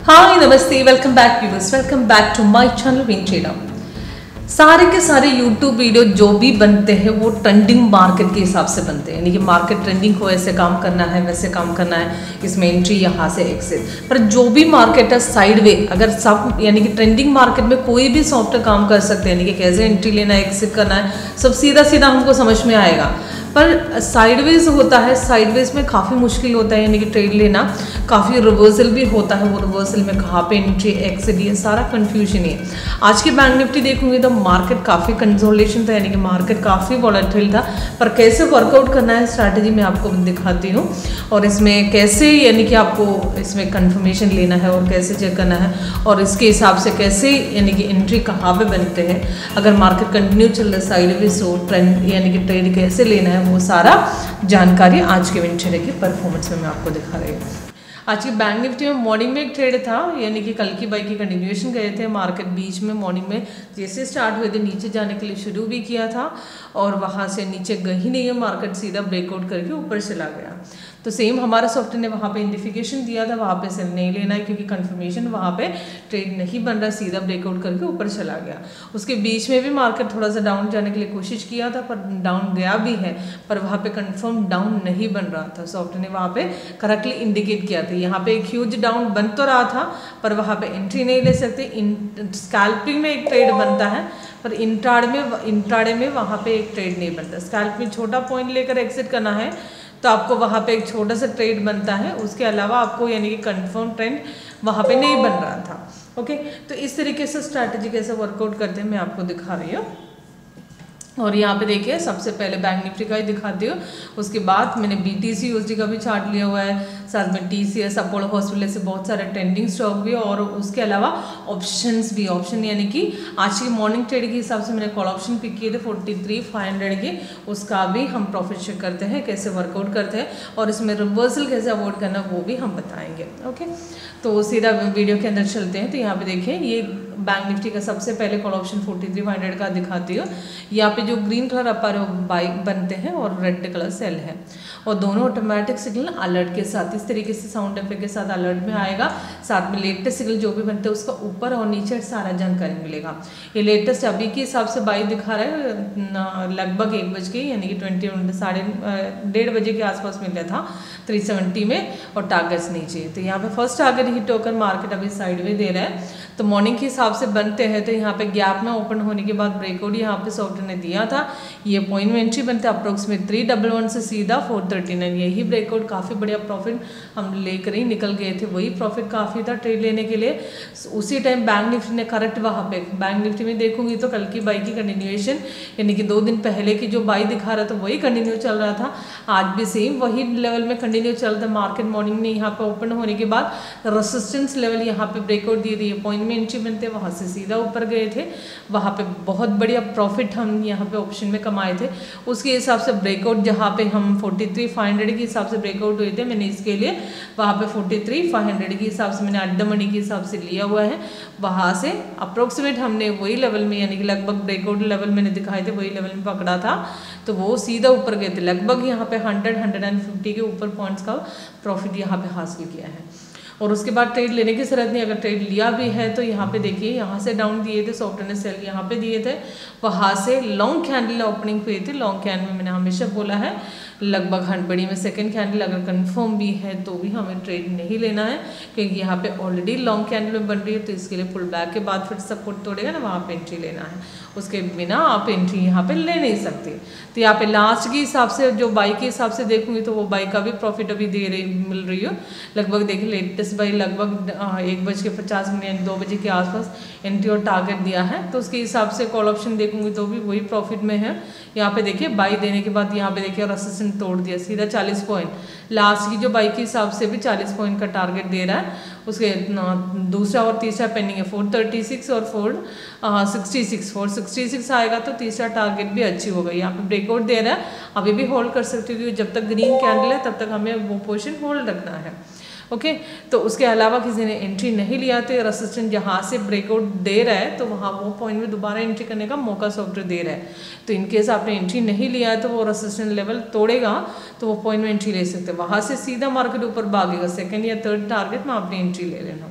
हाय नमस्ते, welcome back viewers, welcome back to my channel win trader. सारे के सारे यूट्यूब वीडियो जो भी बनते हैं वो ट्रेंडिंग मार्केट के हिसाब से बनते हैं, यानी कि मार्केट ट्रेंडिंग को ऐसे काम करना है, वैसे काम करना है, इसमें एंट्री यहाँ से एग्जिट। पर जो भी मार्केट है साइड वे, अगर सब यानी कि ट्रेंडिंग मार्केट में कोई भी सॉफ्टवेयर काम कर सकते हैं, यानी कि कैसे एंट्री लेना है, एग्जिट करना है, सब सीधा सीधा हमको समझ में आएगा। पर साइडवेज होता है, साइडवेज में काफ़ी मुश्किल होता है, यानी कि ट्रेड लेना, काफ़ी रिवर्सल भी होता है। वो रिवर्सल में कहाँ पे एंट्री एग्जिट, ये सारा कंफ्यूजन है। आज की बैंक निफ्टी देखूंगी तो मार्केट काफ़ी कंसोलिडेशन था, यानी कि मार्केट काफ़ी वॉलेटाइल था। पर कैसे वर्कआउट करना है स्ट्रैटेजी मैं आपको दिखाती हूँ, और इसमें कैसे यानी कि आपको इसमें कंफर्मेशन लेना है और कैसे चेक करना है, और इसके हिसाब से कैसे यानी कि एंट्री कहाँ पे बनते हैं। अगर मार्केट कंटिन्यू चल रहा है साइडवेज हो, ट्रेंड यानी कि ट्रेड कैसे लेना है, वो सारा जानकारी आज के विन ट्रेडर की परफॉर्मेंस में मैं आपको दिखा रही हूँ। आज की बैंक निफ्टी में मॉर्निंग में एक ट्रेड था, यानी कि कल की बाई की कंटिन्यूएशन गए थे। मार्केट बीच में मॉर्निंग में जैसे स्टार्ट हुए थे नीचे जाने के लिए शुरू भी किया था, और वहाँ से नीचे गई नहीं है, मार्केट सीधा ब्रेकआउट करके ऊपर चला गया। तो सेम हमारा सॉफ्टवेयर ने वहाँ पे इंडिफिकेशन दिया था, वहाँ पे सेल नहीं लेना है क्योंकि कंफर्मेशन वहाँ पे ट्रेड नहीं बन रहा, सीधा ब्रेकआउट करके ऊपर चला गया। उसके बीच में भी मार्केट थोड़ा सा डाउन जाने के लिए कोशिश किया था, पर डाउन गया भी है, पर वहाँ पे कंफर्म डाउन नहीं बन रहा था। सॉफ्टवेयर ने वहाँ पे करेक्टली इंडिकेट किया था, यहाँ पे एक ह्यूज डाउन बन तो रहा था, पर वहाँ पे एंट्री नहीं ले सकते। स्कैल्पिंग में एक ट्रेड बनता है, पर इंट्राडे में वहाँ पे एक ट्रेड नहीं बनता। स्कैल्प में छोटा पॉइंट लेकर एग्जिट करना है तो आपको वहाँ पे एक छोटा सा ट्रेड बनता है, उसके अलावा आपको यानी कि कंफर्म ट्रेंड वहाँ पे नहीं बन रहा था। ओके, तो इस तरीके से स्ट्रैटेजी कैसे वर्कआउट करते हैं मैं आपको दिखा रही हूँ। और यहाँ पे देखिए, सबसे पहले बैंक निफ्टी का ही दिखाती हूँ, उसके बाद मैंने BTC USD का भी चार्ट लिया हुआ है, साथ में TCS अपोलो हॉस्पिटल से बहुत सारे ट्रेंडिंग स्टॉक भी, और उसके अलावा ऑप्शंस भी। ऑप्शन यानी कि आज की मॉर्निंग ट्रेड के हिसाब से मैंने कॉल ऑप्शन पिक किए थे 43,500 के, उसका भी हम प्रॉफिट चेक करते हैं, कैसे वर्कआउट करते हैं, और इसमें रिवर्सल कैसे अवॉइड करना वो भी हम बताएंगे। ओके, तो सीधा वीडियो के अंदर चलते हैं। तो यहाँ पे देखिए, ये बैंक निफ्टी का सबसे पहले कॉल ऑप्शन 43,500 का दिखाती हूँ। यहाँ पे जो ग्रीन कलर अपर बाई बनते हैं और रेड कलर सेल है, और दोनों ऑटोमेटिक सिग्नल अलर्ट के साथ इस तरीके से साउंड इफेक्ट के साथ अलर्ट में आएगा। साथ में लेटेस्ट सिग्नल जो भी बनते हैं उसका ऊपर और नीचे सारा जानकारी मिलेगा। ये लेटेस्ट अभी के हिसाब से बाई दिखा रहा है लगभग 1 बज के, यानी कि 1:30 बजे के आसपास मिला था 370 में, और टारगेट्स नीचे। तो यहाँ पे फर्स्ट टारगेट हिट होकर मार्केट अभी साइड में दे रहा है। तो मॉर्निंग के हिसाब से बनते हैं, तो यहाँ पे गैप में ओपन होने के बाद ब्रेकआउट यहाँ पे सॉफ्टवेयर ने दिया था, ये पॉइंट में एंट्री बनते हैं अप्रोक्सीमेट 311 से सीधा 439। यही ब्रेकआउट काफ़ी बढ़िया प्रॉफिट हम लेकर ही निकल गए थे, वही प्रॉफिट काफ़ी था ट्रेड लेने के लिए। उसी टाइम बैंक निफ्टी ने करेक्ट वहाँ पे, बैंक निफ्टी में देखूंगी तो कल की बाई की कंटिन्यूएशन, यानी कि 2 दिन पहले की जो बाई दिखा रहा था वही कंटिन्यू चल रहा था। आज भी सेम वही लेवल में कंटिन्यू चल रहा था। मार्केट मॉर्निंग में यहाँ पे ओपन होने के बाद रेसिस्टेंस लेवल यहाँ पे ब्रेकआउट दिए थे, पॉइंट में एंट्री बनते, वहाँ से सीधा ऊपर गए थे, वहाँ पे बहुत बढ़िया प्रॉफिट हम यहाँ पे ऑप्शन में कमाए थे। उसके हिसाब से ब्रेकआउट जहाँ पे हम 43,500 के हिसाब से ब्रेकआउट हुए थे, मैंने इसके लिए वहाँ पे 43,500 के हिसाब से मैंने अड्डा मनी के हिसाब से लिया हुआ है। वहाँ से अप्रोक्सीमेट हमने वही लेवल में, यानी कि लगभग ब्रेकआउट लेवल मैंने दिखाए थे वही लेवल में पकड़ा था, तो वो सीधा ऊपर गए थे। लगभग यहाँ पे 100-150 के ऊपर पॉइंट्स का प्रॉफिट यहाँ पे हासिल किया है। और उसके बाद ट्रेड लेने की जरूरत नहीं, अगर ट्रेड लिया भी है तो यहाँ पे देखिए, यहाँ से डाउन दिए थे सॉफ्टवेयर ने, सेल यहाँ पे दिए थे, वहाँ से लॉन्ग कैंडल ओपनिंग हुई थी। लॉन्ग कैंडल में मैंने हमेशा बोला है लगभग 100 में सेकंड कैंडल अगर कंफर्म भी है तो भी हमें ट्रेड नहीं लेना है, क्योंकि यहाँ पे ऑलरेडी लॉन्ग कैंडल में बन रही है, तो इसके लिए पुल बैक के बाद फिर सपोर्ट तोड़ेगा ना, वहाँ पे एंट्री लेना है, उसके बिना आप एंट्री यहाँ पे ले नहीं सकते। तो यहाँ पे लास्ट के हिसाब से जो बाई के हिसाब से देखूंगी तो वो बाई का भी प्रॉफिट अभी मिल रही हो। लगभग देखिए, लेटेस्ट बाई लगभग 1:50 2 बजे के आसपास एंट्री और टारगेट दिया है, तो उसके हिसाब से कॉल ऑप्शन देखूंगी तो भी वही प्रॉफिट में है। यहाँ पे देखिए, बाई देने के बाद यहाँ पे देखिए रेसिस्टेंस तोड़ दिया सीधा 40 पॉइंट, लास्ट की जो बाई के हिसाब से भी 40 पॉइंट का टारगेट दे रहा है। उसके दूसरा और तीसरा पेंडिंग है 436 और 466। 466 आएगा तो तीसरा टारगेट भी अच्छी हो गई। यहाँ पे ब्रेकआउट दे रहा है, अभी भी होल्ड कर सकते हो, जब तक ग्रीन कैंडल है तब तक हमें वो पोजीशन होल्ड रखना है। ओके, तो उसके अलावा किसी ने एंट्री नहीं लिया तो रेसिस्टेंस जहाँ से ब्रेकआउट दे रहा है तो वहाँ वो पॉइंट में दोबारा एंट्री करने का मौका सॉफ्टवेयर दे रहा है। तो इनकेस आपने एंट्री नहीं लिया है तो वो रेसिस्टेंस लेवल तोड़ेगा तो वो पॉइंट में एंट्री ले सकते हैं, वहाँ से सीधा मार्केट ऊपर भागेगा, सेकंड या थर्ड टारगेट में आपने एंट्री ले लेना।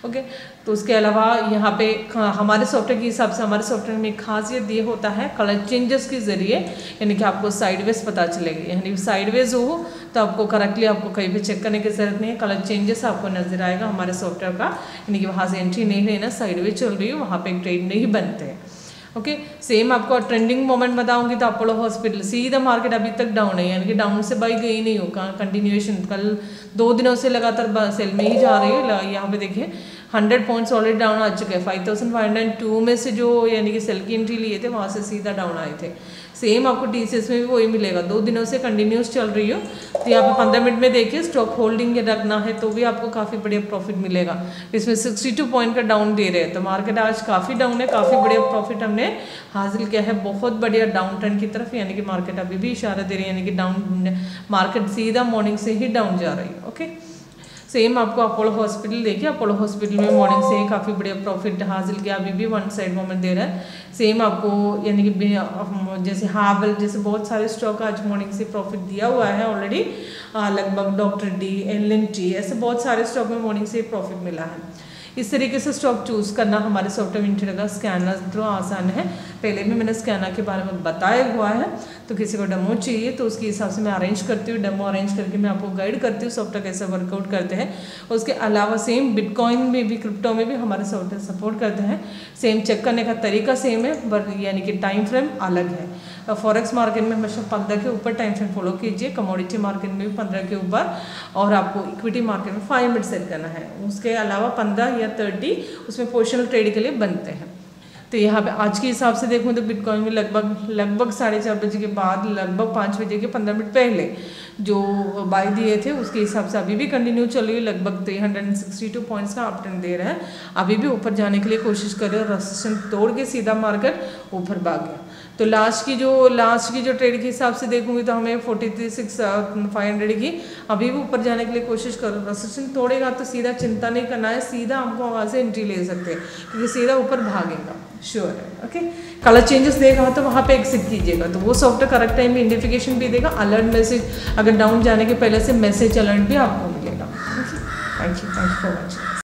ओके। तो उसके अलावा यहाँ पे हमारे सॉफ्टवेयर के हिसाब से हमारे सॉफ्टवेयर में खासियत ये होता है कलर चेंजेस के ज़रिए, यानी कि आपको साइडवेज पता चलेगी, यानी साइडवेज हो तो आपको करेक्टली आपको कहीं भी चेक करने की ज़रूरत नहीं है, कलर चेंजेस आपको नजर आएगा हमारे सॉफ्टवेयर का, यानी कि वहाँ से एंट्री नहीं लेना, साइडवेज चल रही हो वहाँ पे ट्रेड नहीं बनते हैं। ओके। सेम आपको ट्रेंडिंग मोमेंट बताऊंगी तो अपोलो हॉस्पिटल सीधा मार्केट अभी तक डाउन है, यानी कि डाउन से बाई गई नहीं हो, कंटिन्यूएशन कल 2 दिनों से लगातार सेल में ही जा रही है। यहाँ पे देखिए 100 पॉइंट्स ऑलरेडी डाउन आ चुके हैं। 5502 में से जो यानी कि सेल की एंट्री लिए थे वहाँ से सीधा डाउन आए थे। सेम आपको TCS में भी वही मिलेगा, 2 दिनों से कंटिन्यूस चल रही हो तो यहाँ पे 15 मिनट में देखिए स्टॉक होल्डिंग रखना है तो भी आपको काफ़ी बढ़िया प्रॉफिट मिलेगा। इसमें 62 पॉइंट का डाउन दे रहे हैं, तो मार्केट आज काफ़ी डाउन है, काफ़ी बढ़िया प्रॉफिट हमने हासिल किया है, बहुत बढ़िया डाउन ट्रेंड की तरफ, यानी कि मार्केट अभी भी इशारा दे रही है, यानी कि डाउन मार्केट सीधा मॉर्निंग से ही डाउन जा रही है। ओके। सेम आपको अपोलो हॉस्पिटल देखिए, अपोलो हॉस्पिटल में मॉर्निंग से ही काफ़ी बढ़िया प्रॉफिट हासिल किया, अभी भी वन साइड मोमेंट दे रहा है। सेम आपको यानी कि जैसे हावल जैसे बहुत सारे स्टॉक आज मॉर्निंग से प्रॉफिट दिया हुआ है ऑलरेडी, लगभग डॉक्टर डी, L&T, ऐसे बहुत सारे स्टॉक में मॉर्निंग से प्रॉफिट मिला है। इस तरीके से स्टॉक चूज़ करना हमारे सॉफ्टवेयर विंटेड का स्कैनर थ्रू आसान है। पहले भी मैंने स्कैनर के बारे में बताया हुआ है, तो किसी को डेमो चाहिए तो उसके हिसाब से मैं अरेंज करती हूँ, डेमो अरेंज करके मैं आपको गाइड करती हूँ सॉफ्टवेयर कैसे वर्कआउट करते हैं। उसके अलावा सेम बिटकॉइन में भी, क्रिप्टो में भी हमारे सॉफ्टवेयर सपोर्ट करते हैं। सेम चेक करने का तरीका सेम है, बट यानी कि टाइम फ्रेम अलग है। फॉरेक्स मार्केट में हमेशा 15 के ऊपर टाइम फ्रेम फॉलो कीजिए, कमोडिटी मार्केट में भी 15 के ऊपर, और आपको इक्विटी मार्केट में 5 मिनट सेट करना है। उसके अलावा 15 या 30 उसमें पोजिशनल ट्रेड के लिए बनते हैं। तो यहाँ पे आज के हिसाब से देखूँ तो बिटकॉइन में लगभग 4:30 बजे के बाद, लगभग 5 बजे के 15 मिनट पहले जो बाय दिए थे उसके हिसाब से अभी भी कंटिन्यू चल रही है, लगभग 362 पॉइंट्स का अप ट्रेंड दे रहा है। अभी भी ऊपर जाने के लिए कोशिश कर रहे हैं, रेजिस्टेंस तोड़ के सीधा मार्केट ऊपर भाग गया। तो लास्ट की जो ट्रेड के हिसाब से देखूंगी तो हमें 43,500 की अभी भी ऊपर जाने के लिए कोशिश करो। रेजिस्टेंस तोड़ेगा तो सीधा चिंता नहीं करना है, सीधा हमको वहाँ से एंट्री ले सकते हैं क्योंकि सीधा ऊपर भागेगा, श्योर है। ओके। कलर चेंजेस देगा तो वहाँ पे एग्जिट कीजिएगा, तो वो सॉफ्टवेयर करेक्ट टाइम में नोटिफिकेशन भी देगा, अलर्ट मैसेज, अगर डाउन जाने के पहले से मैसेज अलर्ट भी आपको मिलेगा। Thank you for watching.